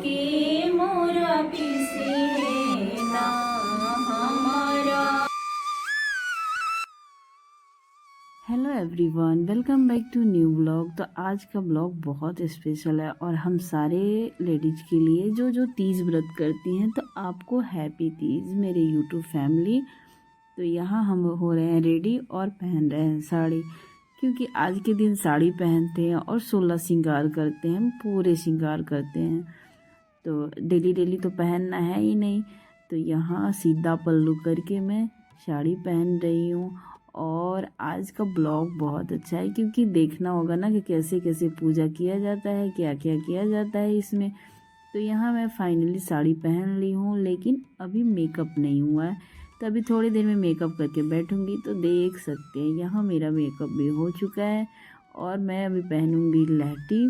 के मोरा पिसे ना हमारा। Hello everyone, welcome back to new blog. तो आज का ब्लॉग बहुत स्पेशल है और हम सारे लेडीज के लिए जो तीज व्रत करती हैं, तो आपको हैप्पी तीज मेरे यूट्यूब फैमिली। तो यहाँ हम हो रहे हैं रेडी और पहन रहे हैं साड़ी, क्योंकि आज के दिन साड़ी पहनते हैं और 16 श्रृंगार करते हैं, पूरे श्रृंगार करते हैं। तो डेली डेली तो पहनना है ही नहीं, तो यहाँ सीधा पल्लू करके मैं साड़ी पहन रही हूँ। और आज का ब्लॉग बहुत अच्छा है, क्योंकि देखना होगा ना कि कैसे कैसे पूजा किया जाता है, क्या क्या किया जाता है इसमें। तो यहाँ मैं फाइनली साड़ी पहन ली हूँ, लेकिन अभी मेकअप नहीं हुआ है, तो अभी थोड़ी देर में मेकअप करके बैठूंगी। तो देख सकते हैं यहाँ मेरा मेकअप भी हो चुका है और मैं अभी पहनूंगी लहठी।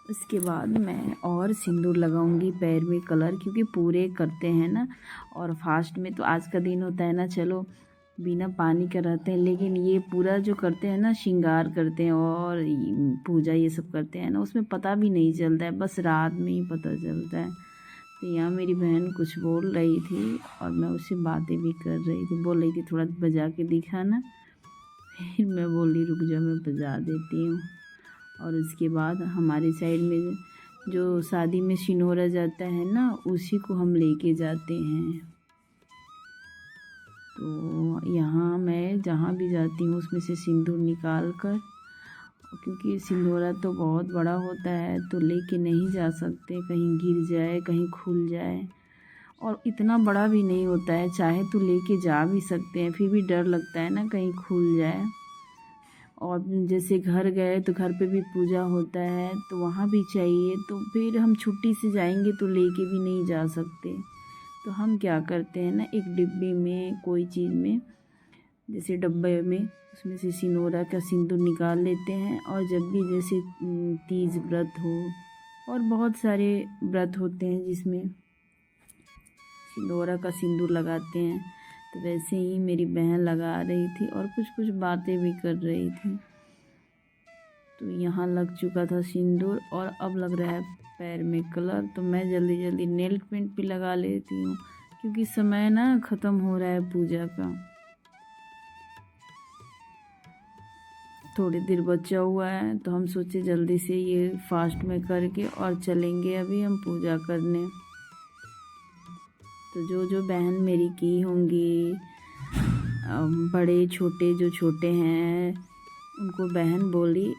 उसके बाद मैं और सिंदूर लगाऊंगी पैर में कलर, क्योंकि पूरे करते हैं ना। और फास्ट में तो आज का दिन होता है ना, चलो बिना पानी का रहते हैं, लेकिन ये पूरा जो करते हैं ना, श्रृंगार करते हैं और पूजा ये सब करते हैं ना, उसमें पता भी नहीं चलता है, बस रात में ही पता चलता है। तो यहाँ मेरी बहन कुछ बोल रही थी और मैं उससे बातें भी कर रही थी, बोल रही थी थोड़ा बजा के दिखाना। फिर मैं बोली रुक जा, मैं बजा देती हूँ। और उसके बाद हमारे साइड में जो शादी में सिनोरा जाता है ना, उसी को हम लेके जाते हैं। तो यहाँ मैं जहाँ भी जाती हूँ उसमें से सिंदूर निकाल कर, क्योंकि सिंदूरा तो बहुत बड़ा होता है तो लेके नहीं जा सकते, कहीं गिर जाए, कहीं खुल जाए। और इतना बड़ा भी नहीं होता है, चाहे तो लेके जा भी सकते हैं, फिर भी डर लगता है ना कहीं खुल जाए। और जैसे घर गए तो घर पे भी पूजा होता है, तो वहाँ भी चाहिए, तो फिर हम छुट्टी से जाएंगे तो लेके भी नहीं जा सकते। तो हम क्या करते हैं ना, एक डिब्बे में कोई चीज़ में, जैसे डब्बे में, उसमें से सिनोरा का सिंदूर निकाल लेते हैं। और जब भी जैसे तीज व्रत हो और बहुत सारे व्रत होते हैं जिसमें सिनोरा का सिंदूर लगाते हैं, तो वैसे ही मेरी बहन लगा रही थी और कुछ कुछ बातें भी कर रही थी। तो यहाँ लग चुका था सिंदूर और अब लग रहा है पैर में कलर। तो मैं जल्दी जल्दी नेल पेंट भी लगा लेती हूँ, क्योंकि समय ना ख़त्म हो रहा है पूजा का, थोड़ी देर बचा हुआ है। तो हम सोचे जल्दी से ये फास्ट में करके और चलेंगे अभी हम पूजा करने। तो जो बहन मेरी की होंगी, बड़े छोटे जो छोटे हैं उनको बहन बोली,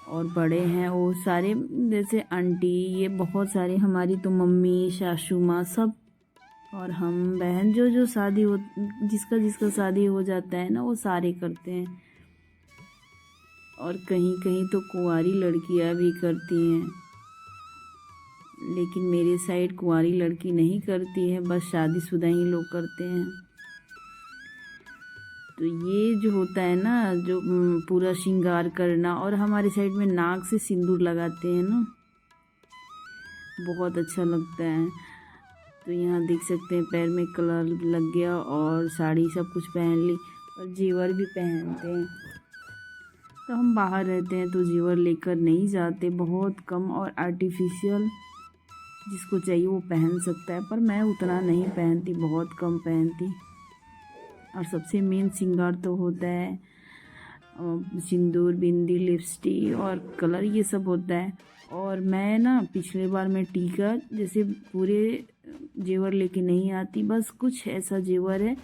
और बड़े हैं वो सारे जैसे आंटी, ये बहुत सारे, हमारी तो मम्मी, सासू माँ सब, और हम बहन जो शादी हो, जिसका जिसका शादी हो जाता है ना, वो सारे करते हैं। और कहीं कहीं तो कुंवारी लड़कियां भी करती हैं, लेकिन मेरे साइड कुंवारी लड़की नहीं करती है, बस शादीशुदा ही लोग करते हैं। तो ये जो होता है ना, जो पूरा श्रृंगार करना, और हमारे साइड में नाक से सिंदूर लगाते हैं ना, बहुत अच्छा लगता है। तो यहाँ देख सकते हैं पैर में कलर लग गया और साड़ी सब कुछ पहन ली और जेवर भी पहनते हैं। तो हम बाहर रहते हैं तो जेवर लेकर नहीं जाते, बहुत कम, और आर्टिफिशियल जिसको चाहिए वो पहन सकता है, पर मैं उतना नहीं पहनती, बहुत कम पहनती। और सबसे मेन श्रृंगार तो होता है सिंदूर, बिंदी, लिपस्टिक और कलर, ये सब होता है। और मैं ना पिछले बार मैं टीका, जैसे पूरे जेवर लेके नहीं आती, बस कुछ ऐसा जेवर है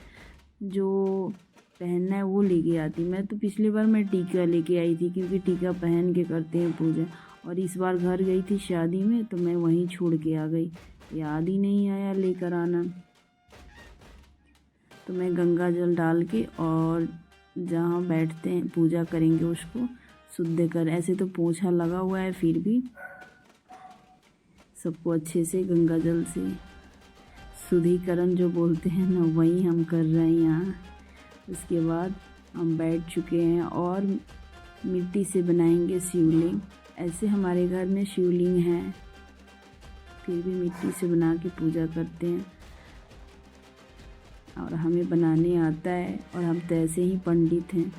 जो पहनना है वो लेके आती। मैं तो पिछले बार मैं टीका लेके आई थी, क्योंकि टीका पहन के करते हैं पूजा। और इस बार घर गई थी शादी में, तो मैं वहीं छोड़ के आ गई, याद ही नहीं आया लेकर आना। तो मैं गंगा जल डाल के और जहाँ बैठते हैं पूजा करेंगे उसको शुद्ध कर, ऐसे तो पोछा लगा हुआ है, फिर भी सबको अच्छे से गंगा जल से शुद्धिकरण जो बोलते हैं ना, वही हम कर रहे हैं यहाँ। उसके बाद हम बैठ चुके हैं और मिट्टी से बनाएंगे शिवलिंग। ऐसे हमारे घर में शिवलिंग है, फिर भी मिट्टी से बना के पूजा करते हैं। और हमें बनाने आता है और हम तो ऐसे ही पंडित हैं।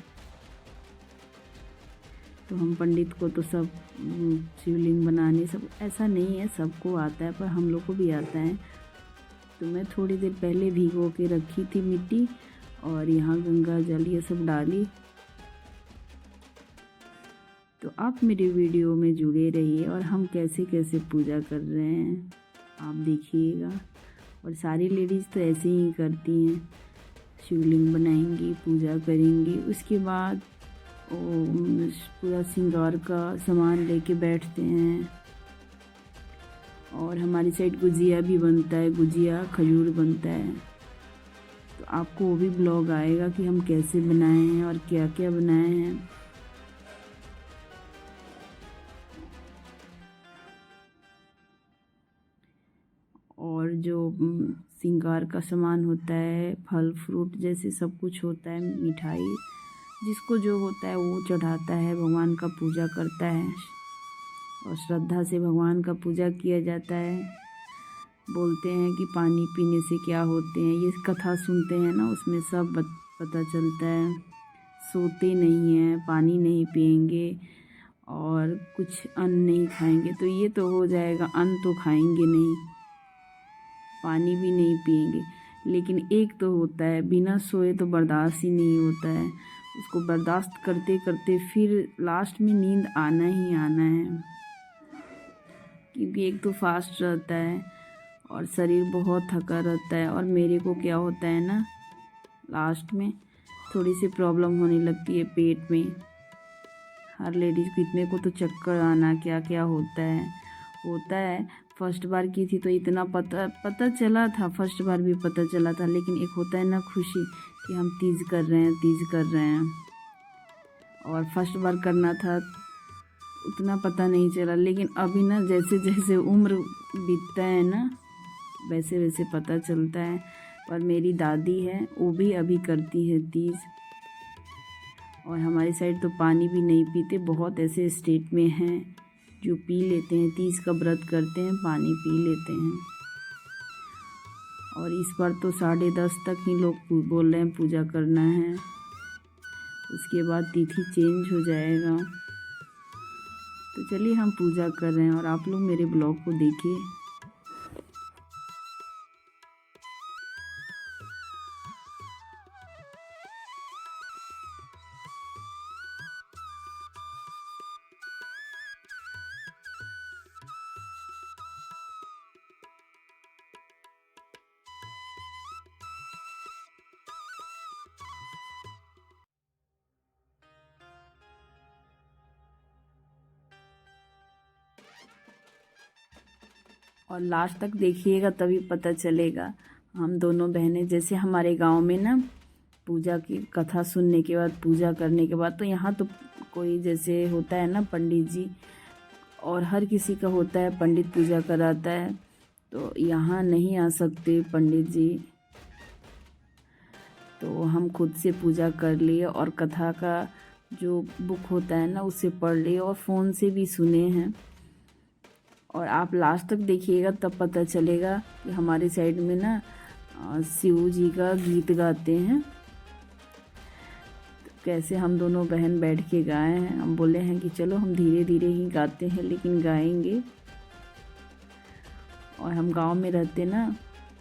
तो हम पंडित को तो सब शिवलिंग बनाने सब ऐसा नहीं है, सबको आता है, पर हम लोग को भी आता है। तो मैं थोड़ी देर पहले भिगो के रखी थी मिट्टी और यहाँ गंगा जल ये सब डाली। तो आप मेरे वीडियो में जुड़े रहिए और हम कैसे कैसे पूजा कर रहे हैं आप देखिएगा। और सारी लेडीज़ तो ऐसे ही करती हैं, शिवलिंग बनाएंगी, पूजा करेंगी, उसके बाद पूरा श्रृंगार का सामान लेके बैठते हैं। और हमारी साइड गुजिया भी बनता है, गुजिया खजूर बनता है। तो आपको वो भी ब्लॉग आएगा कि हम कैसे बनाए हैं और क्या क्या बनाए हैं। और जो श्रृंगार का सामान होता है, फल फ्रूट जैसे सब कुछ होता है, मिठाई जिसको जो होता है वो चढ़ाता है, भगवान का पूजा करता है और श्रद्धा से भगवान का पूजा किया जाता है। बोलते हैं कि पानी पीने से क्या होते हैं, ये कथा सुनते हैं ना, उसमें सब पता चलता है। सोते नहीं हैं, पानी नहीं पिएंगे और कुछ अन्न नहीं खाएंगे, तो ये तो हो जाएगा, अन्न तो खाएंगे नहीं, पानी भी नहीं पिएंगे। लेकिन एक तो होता है बिना सोए तो बर्दाश्त ही नहीं होता है, उसको बर्दाश्त करते करते फिर लास्ट में नींद आना ही आना है। क्योंकि एक तो फास्ट रहता है और शरीर बहुत थका रहता है। और मेरे को क्या होता है ना, लास्ट में थोड़ी सी प्रॉब्लम होने लगती है पेट में। हर लेडीज़ कितने को तो चक्कर आना क्या क्या होता है। फर्स्ट बार की थी तो इतना पता चला था, फर्स्ट बार भी पता चला था। लेकिन एक होता है ना खुशी कि हम तीज कर रहे हैं। और फर्स्ट बार करना था उतना पता नहीं चला, लेकिन अभी ना जैसे जैसे उम्र बीतता है ना वैसे वैसे पता चलता है। और मेरी दादी है वो भी अभी करती है तीज। और हमारी साइड तो पानी भी नहीं पीते, बहुत ऐसे स्टेट में हैं जो पी लेते हैं, तीज का व्रत करते हैं, पानी पी लेते हैं। और इस बार तो 10:30 तक ही लोग बोल रहे हैं पूजा करना है, उसके बाद तिथि चेंज हो जाएगा। तो चलिए हम पूजा कर रहे हैं और आप लोग मेरे ब्लॉग को देखिए। और लास्ट तक देखिएगा तभी पता चलेगा। हम दोनों बहनें, जैसे हमारे गांव में ना पूजा की कथा सुनने के बाद, पूजा करने के बाद, तो यहाँ तो कोई जैसे होता है ना पंडित जी, और हर किसी का होता है पंडित पूजा कराता है, तो यहाँ नहीं आ सकते पंडित जी। तो हम खुद से पूजा कर लिए और कथा का जो बुक होता है ना उसे पढ़ लिए और फ़ोन से भी सुने हैं। और आप लास्ट तक देखिएगा तब पता चलेगा कि हमारे साइड में ना शिव जी का गीत गाते हैं। तो कैसे हम दोनों बहन बैठ के गाए हैं, हम बोले हैं कि चलो हम धीरे धीरे ही गाते हैं लेकिन गाएंगे। और हम गांव में रहते ना,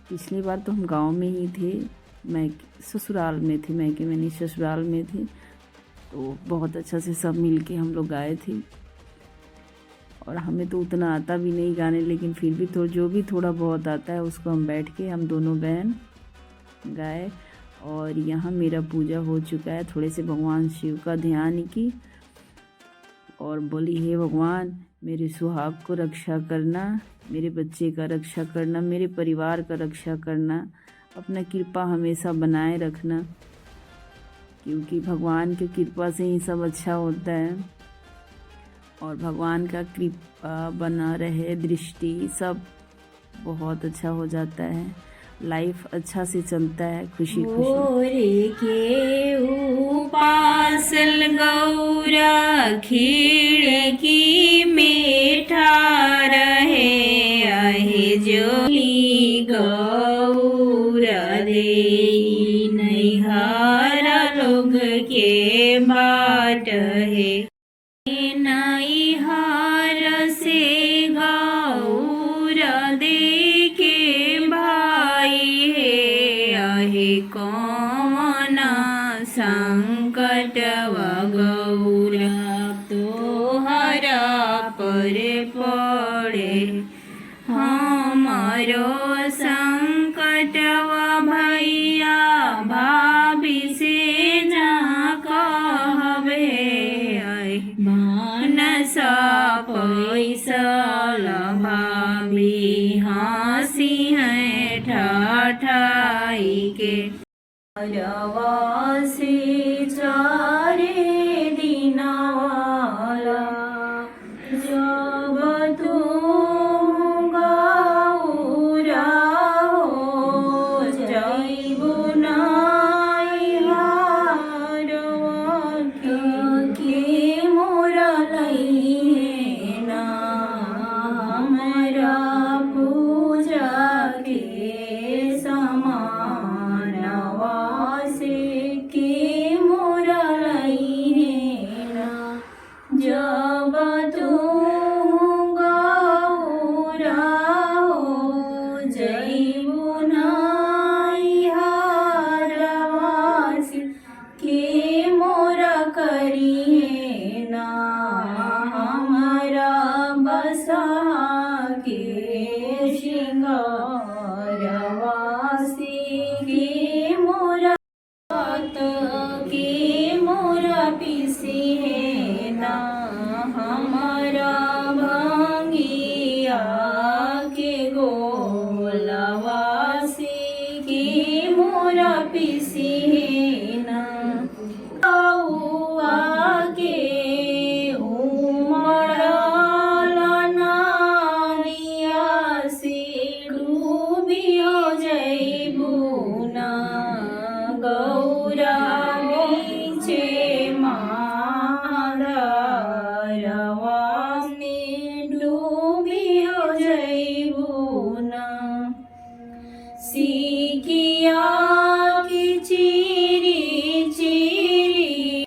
पिछली बार तो हम गांव में ही थे, मैं ससुराल में थी, मैं कि मैंने ससुराल में थी, तो बहुत अच्छा से सब मिल के हम लोग गाए थे। और हमें तो उतना आता भी नहीं गाने, लेकिन फिर भी तो जो भी थोड़ा बहुत आता है उसको हम बैठ के हम दोनों बहन गाए। और यहाँ मेरा पूजा हो चुका है, थोड़े से भगवान शिव का ध्यान की और बोली हे भगवान मेरे सुहाग को रक्षा करना, मेरे बच्चे का रक्षा करना, मेरे परिवार का रक्षा करना, अपना कृपा हमेशा बनाए रखना, क्योंकि भगवान की कृपा से ही सब अच्छा होता है। और भगवान का कृपा बना रहे, दृष्टि सब बहुत अच्छा हो जाता है, लाइफ अच्छा से चलता है, खुशी खुशी के उपासल गौरा खिड़की में ठाड़ रहे आहे जोली गौरा दे। जोग के बाट है। नई हार से गौर दे के भाई है, आहे कौन संकट गौर तोहरा पर पड़े। हमारो संकट भैया भाभी से जा कहबे, मानसा पैसा भाभी हंसी है ठाठाई के। रवासी चारे दिना वाला जब तू गौरा हो जाइबो नाई हारवा के मोरा लई ना हमरा पूजा के समानवा से के मोरा लई ना। जब तू गौरा हो जइबो नाई हारवा से के मोरा करिहे ना। हमारा बसा के श्रृंगारवा से के मोरा के मोरा पीसी है ना। हमारा भंगिया के गोलवा से के मोरा पीसी है ना। के उमड़ल नारिया से डूबी हो जइबू ना। गौरा नीचे महारवा में डूबी हो जइबू ना। सिकिया की चीरी चीरी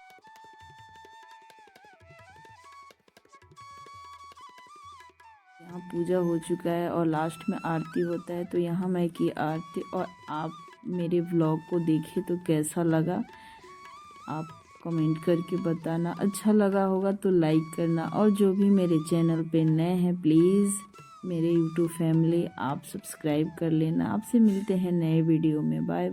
यहाँ पूजा हो चुका है और लास्ट में आरती होता है। तो यहाँ मैं की आरती और आप मेरे व्लॉग को देखे तो कैसा लगा आप कमेंट करके बताना। अच्छा लगा होगा तो लाइक करना, और जो भी मेरे चैनल पे नए हैं प्लीज़ मेरे यूट्यूब फैमिली आप सब्सक्राइब कर लेना। आपसे मिलते हैं नए वीडियो में। बाय।